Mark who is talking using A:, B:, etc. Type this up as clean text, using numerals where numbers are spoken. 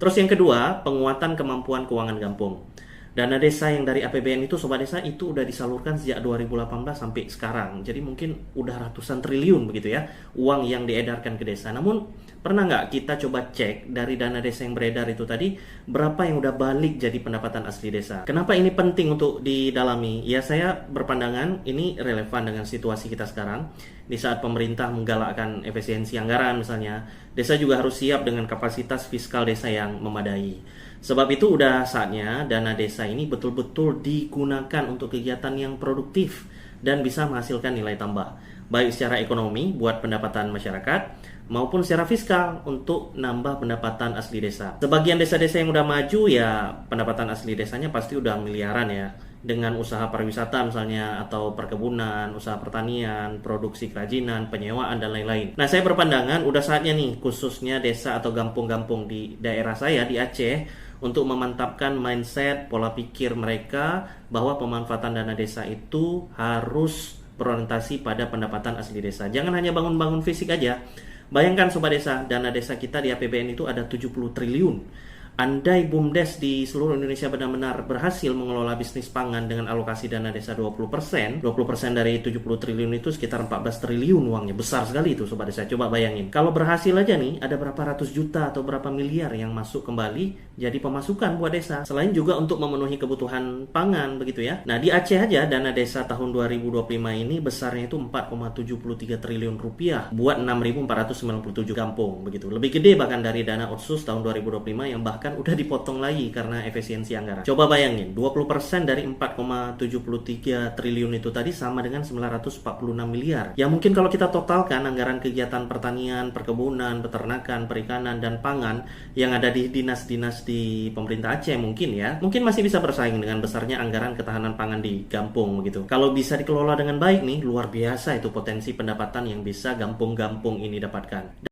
A: Terus yang kedua, penguatan kemampuan keuangan Gampung. Dana desa yang dari APBN itu Sobat Desa itu udah disalurkan sejak 2018 sampai sekarang. Jadi mungkin udah ratusan triliun begitu ya uang yang diedarkan ke desa. Namun pernah nggak kita coba cek dari dana desa yang beredar itu tadi berapa yang udah balik jadi pendapatan asli desa? Kenapa ini penting untuk didalami? Ya saya berpandangan ini relevan dengan situasi kita sekarang. Di saat pemerintah menggalakkan efisiensi anggaran misalnya, desa juga harus siap dengan kapasitas fiskal desa yang memadai. Sebab itu udah saatnya dana desa ini betul-betul digunakan untuk kegiatan yang produktif dan bisa menghasilkan nilai tambah. Baik secara ekonomi buat pendapatan masyarakat maupun secara fiskal untuk nambah pendapatan asli desa. Sebagian desa-desa yang udah maju ya pendapatan asli desanya pasti udah miliaran ya. Dengan usaha pariwisata misalnya atau perkebunan, usaha pertanian, produksi kerajinan, penyewaan dan lain-lain. Nah, saya berpandangan udah saatnya nih khususnya desa atau kampung-kampung di daerah saya di Aceh untuk memantapkan mindset pola pikir mereka bahwa pemanfaatan dana desa itu harus berorientasi pada pendapatan asli desa. Jangan hanya bangun-bangun fisik aja. Bayangkan Sobat Desa, dana desa kita di APBN itu ada 70 triliun. Andai BUMDes di seluruh Indonesia benar-benar berhasil mengelola bisnis pangan dengan alokasi dana desa 20%, 20% dari 70 triliun itu sekitar 14 triliun uangnya. Besar sekali itu Sobat Desa. Coba bayangin. Kalau berhasil aja nih, ada berapa ratus juta atau berapa miliar yang masuk kembali jadi pemasukan buat desa. Selain juga untuk memenuhi kebutuhan pangan begitu ya. Nah, di Aceh aja dana desa tahun 2025 ini besarnya itu 4,73 triliun rupiah buat 6.497 kampung begitu. Lebih gede bahkan dari dana otsus tahun 2025 yang bahkan udah dipotong lagi karena efisiensi anggaran. Coba bayangin, 20% dari 4,73 triliun itu tadi sama dengan 946 miliar. Ya mungkin kalau kita totalkan anggaran kegiatan pertanian, perkebunan, peternakan, perikanan, dan pangan yang ada di dinas-dinas di pemerintah Aceh mungkin ya, mungkin masih bisa bersaing dengan besarnya anggaran ketahanan pangan di Gampung gitu. Kalau bisa dikelola dengan baik nih, luar biasa itu potensi pendapatan yang bisa Gampung-Gampung ini dapatkan.